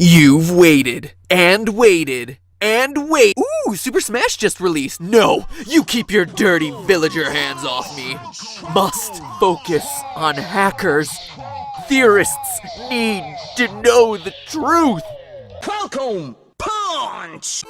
You've waited, and waited, and wait. Ooh, Super Smash just released. No, you keep your dirty villager hands off me. Must focus on hackers. Theorists need to know the truth. Welcome, Punch!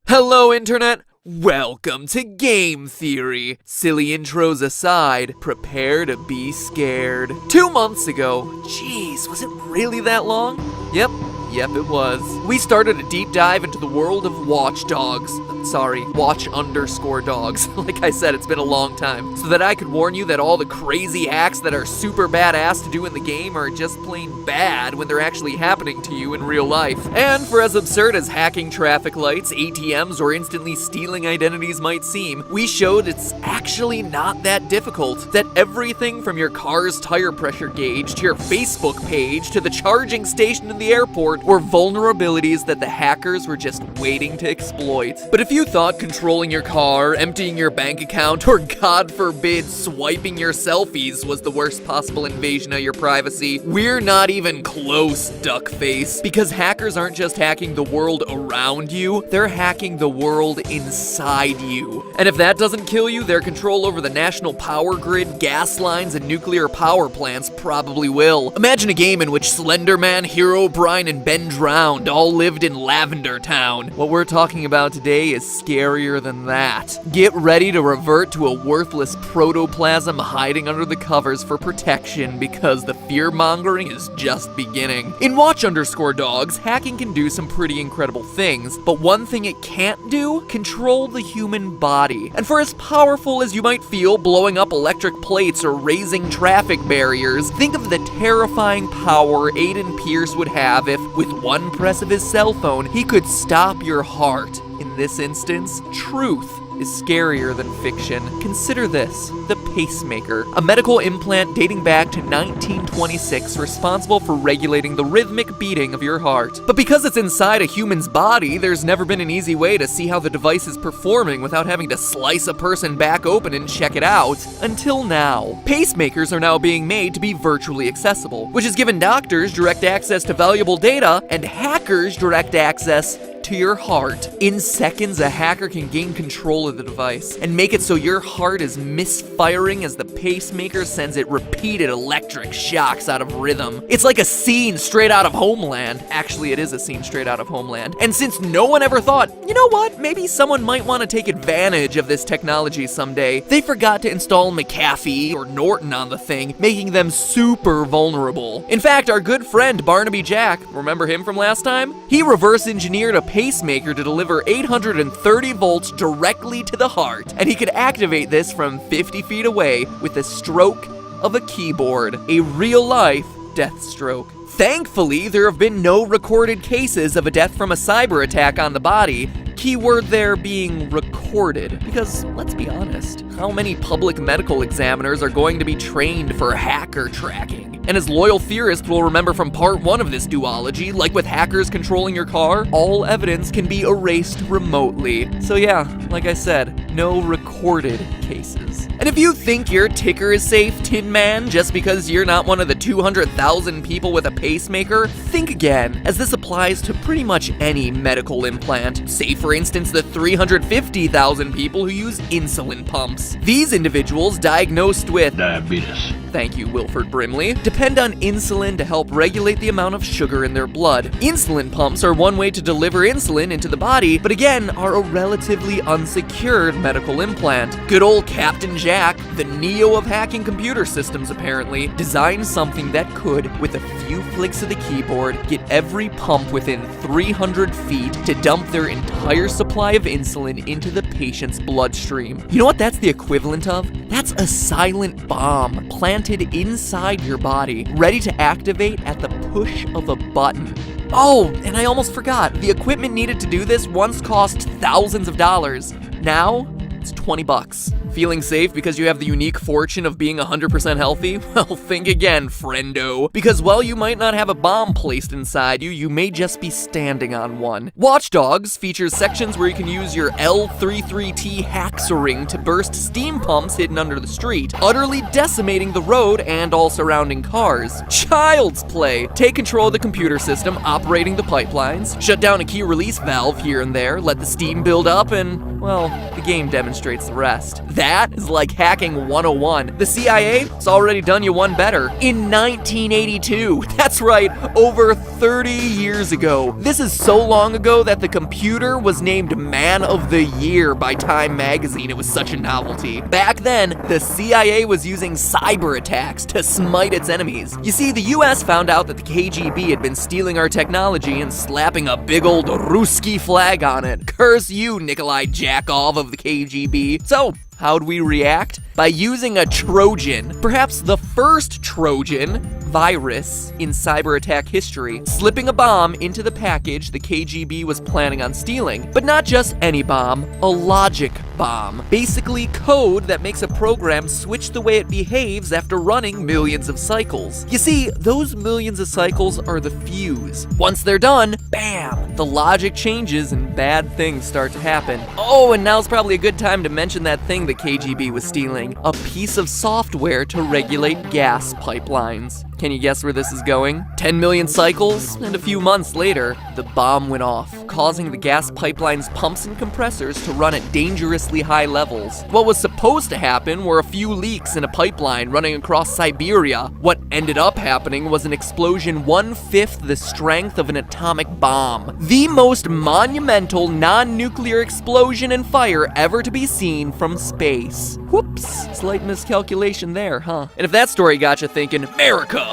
Hello, Internet! Welcome to Game Theory. Silly intros aside, prepare to be scared. 2 months ago, jeez, was it really that long? Yep, it was. We started a deep dive into the world of watchdogs. Sorry, watch_dogs. Like I said, it's been a long time. So that I could warn you that all the crazy hacks that are super badass to do in the game are just plain bad when they're actually happening to you in real life. And for as absurd as hacking traffic lights, ATMs, or instantly stealing identities might seem, we showed it's actually not that difficult. That everything from your car's tire pressure gauge to your Facebook page to the charging station in the airport were vulnerabilities that the hackers were just waiting to exploit. But if you thought controlling your car, emptying your bank account, or God forbid, swiping your selfies was the worst possible invasion of your privacy, we're not even close, duckface. Because hackers aren't just hacking the world around you, they're hacking the world inside you. And if that doesn't kill you, their control over the national power grid, gas lines, and nuclear power plants probably will. Imagine a game in which Slender Man, Herobrine, and Ben Drowned all lived in Lavender Town. What we're talking about today is scarier than that. Get ready to revert to a worthless protoplasm hiding under the covers for protection because the fear-mongering is just beginning. In watch_dogs, hacking can do some pretty incredible things, but one thing it can't do, control the human body. And for as powerful as you might feel blowing up electric plates or raising traffic barriers, think of the terrifying power Aiden Pierce would have if, with one press of his cell phone, he could stop your heart. In this instance, truth is scarier than fiction. Consider this, the pacemaker, a medical implant dating back to 1926 responsible for regulating the rhythmic beating of your heart. But because it's inside a human's body, there's never been an easy way to see how the device is performing without having to slice a person back open and check it out. Until now. Pacemakers are now being made to be virtually accessible, which has given doctors direct access to valuable data and hackers direct access to your heart. In seconds, a hacker can gain control of the device and make it so your heart is misfiring as the pacemaker sends it repeated electric shocks out of rhythm. It's like a scene straight out of Homeland. Actually, it is a scene straight out of Homeland. And since no one ever thought, you know what, maybe someone might want to take advantage of this technology someday, they forgot to install McAfee or Norton on the thing, making them super vulnerable. In fact, our good friend Barnaby Jack, remember him from last time? He reverse engineered a pacemaker to deliver 830 volts directly to the heart, and he could activate this from 50 feet away with the stroke of a keyboard. A real-life death stroke. Thankfully, there have been no recorded cases of a death from a cyber attack on the body. Keyword there being recorded. Because, let's be honest, how many public medical examiners are going to be trained for hacker tracking? And as loyal theorists will remember from part 1 of this duology, like with hackers controlling your car, all evidence can be erased remotely. So yeah, like I said, no recorded cases. And if you think your ticker is safe, Tin Man, just because you're not one of the 200,000 people with a pacemaker, think again, as this applies to pretty much any medical implant. Say for instance the 350,000 people who use insulin pumps. These individuals diagnosed with diabetes. Thank you, Wilford Brimley, depend on insulin to help regulate the amount of sugar in their blood. Insulin pumps are one way to deliver insulin into the body, but again, are a relatively unsecured medical implant. Good old Captain Jack, the Neo of hacking computer systems apparently, designed something that could, with a few flicks of the keyboard, get every pump within 300 feet to dump their entire supply of insulin into the patient's bloodstream. You know what that's the equivalent of? That's a silent bomb planted inside your body, ready to activate at the push of a button. Oh, and I almost forgot, the equipment needed to do this once cost thousands of dollars. Now, it's $20. Feeling safe because you have the unique fortune of being 100% healthy? Well, think again, friendo. Because while you might not have a bomb placed inside you, you may just be standing on one. Watchdogs features sections where you can use your L33T haxering to burst steam pumps hidden under the street, utterly decimating the road and all surrounding cars. Child's play. Take control of the computer system operating the pipelines, shut down a key release valve here and there, let the steam build up, and, well, the game demonstrates the rest. That is like hacking 101. The CIA has already done you one better. In 1982. That's right, over 30 years ago. This is so long ago that the computer was named Man of the Year by Time magazine. It was such a novelty. Back then, the CIA was using cyber attacks to smite its enemies. You see, the US found out that the KGB had been stealing our technology and slapping a big old Ruski flag on it. Curse you, Nikolai Jakov of the KGB. So, how'd we react? By using a Trojan, perhaps the first Trojan virus in cyber attack history, slipping a bomb into the package the KGB was planning on stealing. But not just any bomb, a logic bomb. Basically code that makes a program switch the way it behaves after running millions of cycles. You see, those millions of cycles are the fuse. Once they're done, bam, the logic changes and bad things start to happen. Oh, and now's probably a good time to mention that thing the KGB was stealing. A piece of software to regulate gas pipelines. Can you guess where this is going? 10 million cycles, and a few months later, the bomb went off, causing the gas pipeline's pumps and compressors to run at dangerously high levels. What was supposed to happen were a few leaks in a pipeline running across Siberia. What ended up happening was an explosion 1/5 the strength of an atomic bomb. The most monumental non-nuclear explosion and fire ever to be seen from space. Whoops, slight miscalculation there, huh? And if that story got you thinking, America!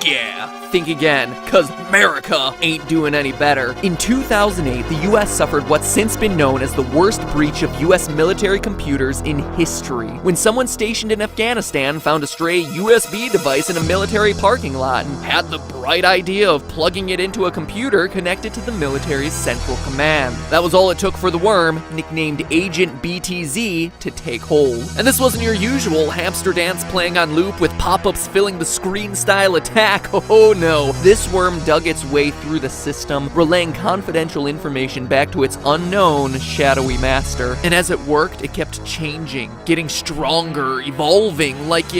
Yeah, think again, cause America ain't doing any better. In 2008, the US suffered what's since been known as the worst breach of US military computers in history, when someone stationed in Afghanistan found a stray USB device in a military parking lot and had the bright idea of plugging it into a computer connected to the military's central command. That was all it took for the worm, nicknamed Agent BTZ, to take hold. And this wasn't your usual hamster dance playing on loop with pop-ups filling the screen style attack. Oh no, this worm dug its way through the system, relaying confidential information back to its unknown shadowy master. And as it worked, it kept changing, getting stronger, evolving like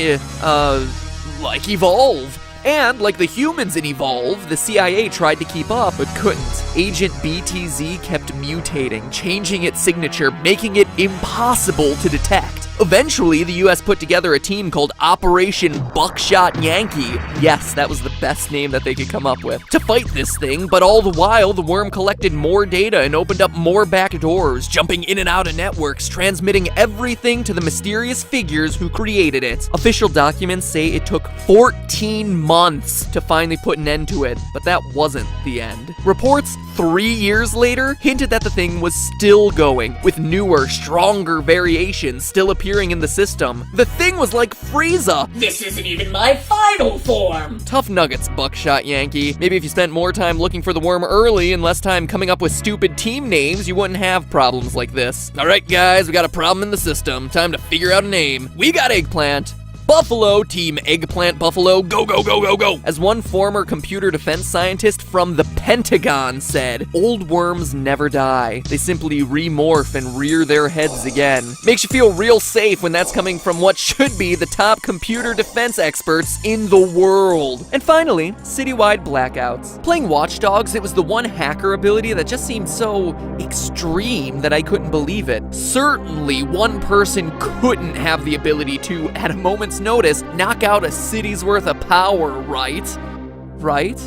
Evolve. And like the humans in Evolve, the CIA tried to keep up, but couldn't. Agent BTZ kept mutating, changing its signature, making it impossible to detect. Eventually, the US put together a team called Operation Buckshot Yankee. Yes, that was the best name that they could come up with, to fight this thing, but all the while, the worm collected more data and opened up more back doors, jumping in and out of networks, transmitting everything to the mysterious figures who created it. Official documents say it took 14 months to finally put an end to it, but that wasn't the end. Reports 3 years later hinted that the thing was still going, with newer, stronger variations still appearing in the system. The thing was like Frieza. This isn't even my final form! Tough nuggets, Buckshot Yankee. Maybe if you spent more time looking for the worm early and less time coming up with stupid team names, you wouldn't have problems like this. Alright guys, we got a problem in the system. Time to figure out a name. We got Eggplant. Buffalo, Team Eggplant Buffalo, go, go, go, go, go! As one former computer defense scientist from the Pentagon said, old worms never die. They simply remorph and rear their heads again. Makes you feel real safe when that's coming from what should be the top computer defense experts in the world. And finally, citywide blackouts. Playing Watchdogs, it was the one hacker ability that just seemed so extreme that I couldn't believe it. Certainly, one person couldn't have the ability to, at a moment's notice, knock out a city's worth of power, right? Right?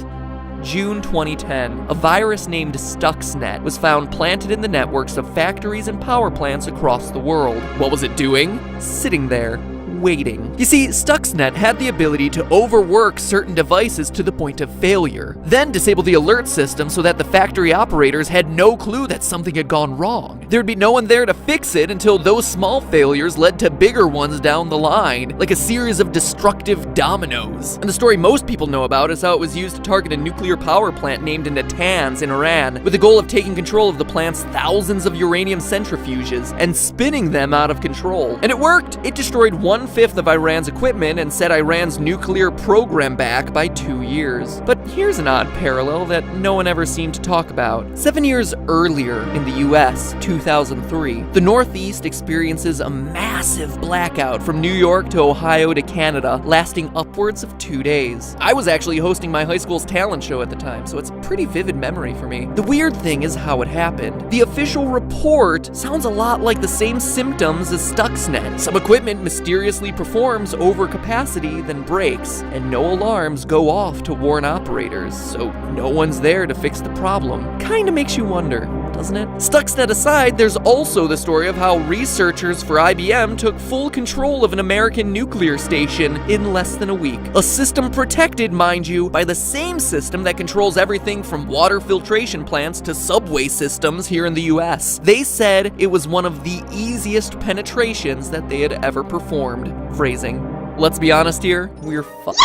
June 2010, a virus named Stuxnet was found planted in the networks of factories and power plants across the world. What was it doing? Sitting there, waiting. You see, Stuxnet had the ability to overwork certain devices to the point of failure, then disable the alert system so that the factory operators had no clue that something had gone wrong. There'd be no one there to fix it until those small failures led to bigger ones down the line, like a series of destructive dominoes. And the story most people know about is how it was used to target a nuclear power plant named in Natanz in Iran, with the goal of taking control of the plant's thousands of uranium centrifuges and spinning them out of control. And it worked! It destroyed 1/5 of Iran's equipment and set Iran's nuclear program back by 2 years. But here's an odd parallel that no one ever seemed to talk about. 7 years earlier in the US, 2003, the Northeast experiences a massive blackout from New York to Ohio to Canada, lasting upwards of 2 days. I was actually hosting my high school's talent show at the time, so it's a pretty vivid memory for me. The weird thing is how it happened. The official report sounds a lot like the same symptoms as Stuxnet. Some equipment mysteriously performs over capacity, then breaks, and no alarms go off to warn operators, so no one's there to fix the problem. Kinda makes you wonder, doesn't it? Stuxnet aside, there's also the story of how researchers for IBM took full control of an American nuclear station in less than a week. A system protected, mind you, by the same system that controls everything from water filtration plants to subway systems here in the US. They said it was one of the easiest penetrations that they had ever performed. Phrasing. Let's be honest here, we're fucked.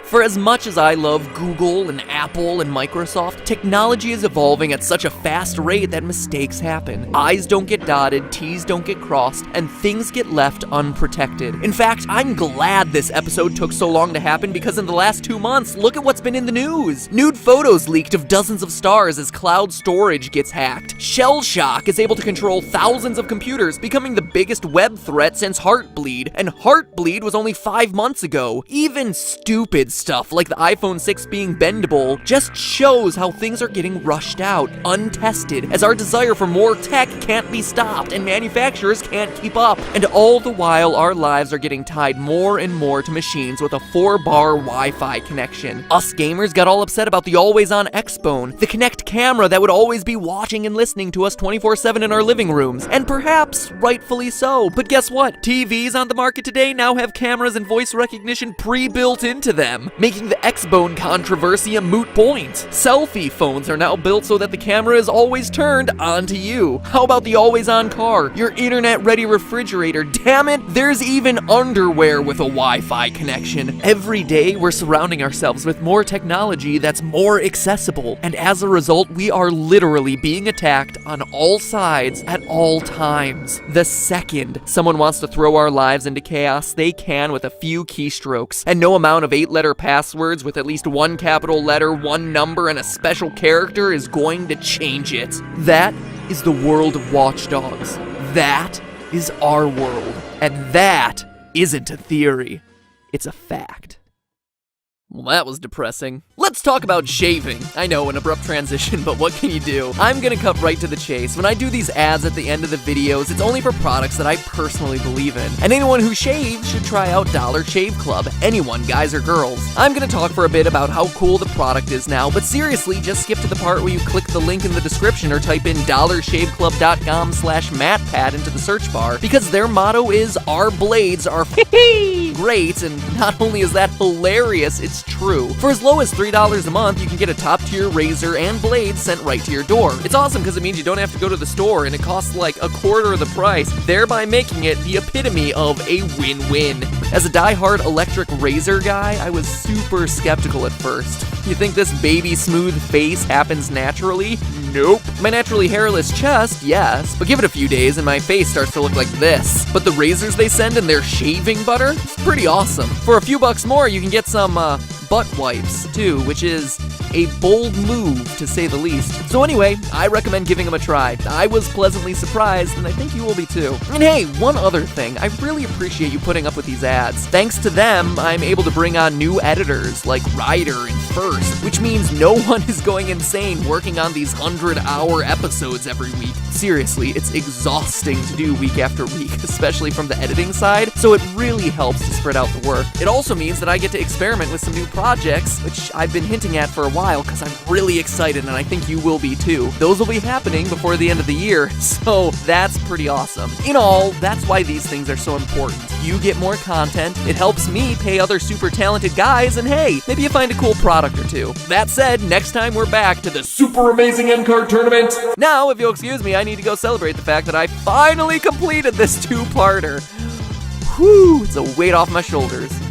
For as much as I love Google and Apple and Microsoft, technology is evolving at such a fast rate that mistakes happen. I's don't get dotted, T's don't get crossed, and things get left unprotected. In fact, I'm glad this episode took so long to happen because in the last 2 months, look at what's been in the news. Nude photos leaked of dozens of stars as cloud storage gets hacked. Shell Shock is able to control thousands of computers, becoming the biggest web threat since Heartbleed, and Heartbleed was only 5 months ago. Even stupid stuff like the iPhone 6 being bendable just shows how things are getting rushed out, untested, as our desire for more tech can't be stopped and manufacturers can't keep up. And all the while, our lives are getting tied more and more to machines with a 4-bar Wi-Fi connection. Us gamers got all upset about the always-on Xbone, the Kinect camera that would always be watching and listening to us 24/7 in our living rooms, and perhaps rightfully so. But guess what? TVs on the market today now have cameras and voice recognition pre-built into them, making the Xbone controversy a moot point. Selfie phones are now built so that the camera is always turned onto you. How about the always-on car? Your internet-ready refrigerator? Damn it, there's even underwear with a Wi-Fi connection. Every day, we're surrounding ourselves with more technology that's more accessible, and as a result, we are literally being attacked on all sides at all times. The second someone wants to throw our lives into chaos, they can with a few keystrokes, and no amount of 8-letter passwords with at least 1 capital letter, 1 number, and a special character is going to change it. That is the world of Watch Dogs. That is our world. And that isn't a theory. It's a fact. Well, that was depressing. Let's talk about shaving. I know, an abrupt transition, but what can you do? I'm gonna cut right to the chase. When I do these ads at the end of the videos, it's only for products that I personally believe in. And anyone who shaves should try out Dollar Shave Club. Anyone, guys or girls. I'm gonna talk for a bit about how cool the product is now, but seriously, just skip to the part where you click the link in the description or type in dollarshaveclub.com/MattPat into the search bar, because their motto is, our blades are great, and not only is that hilarious, it's true. For as low as $3 a month, you can get a top-tier razor and blades sent right to your door. It's awesome because it means you don't have to go to the store, and it costs like a quarter of the price, thereby making it the epitome of a win-win. As a die-hard electric razor guy, I was super skeptical at first. You think this baby smooth face happens naturally? Nope. My naturally hairless chest, yes, but give it a few days and my face starts to look like this. But the razors they send in their shaving butter, it's pretty awesome. For a few bucks more, you can get some butt wipes too, which is a bold move to say the least. So anyway, I recommend giving them a try. I was pleasantly surprised, and I think you will be too. And hey, one other thing, I really appreciate you putting up with these ads. Thanks to them, I'm able to bring on new editors like Ryder and First, which means no one is going insane working on these 100-hour episodes every week. Seriously, it's exhausting to do week after week, especially from the editing side, so it really helps to spread out the work. It also means that I get to experiment with some new projects, which I've been hinting at for a while, while because I'm really excited and I think you will be too. Those will be happening before the end of the year, so that's pretty awesome. In all, that's why these things are so important. You get more content, it helps me pay other super talented guys, and hey, maybe you find a cool product or two. That said, next time we're back to the super amazing end card tournament. Now, if you'll excuse me, I need to go celebrate the fact that I finally completed this two-parter. Whew, it's a weight off my shoulders.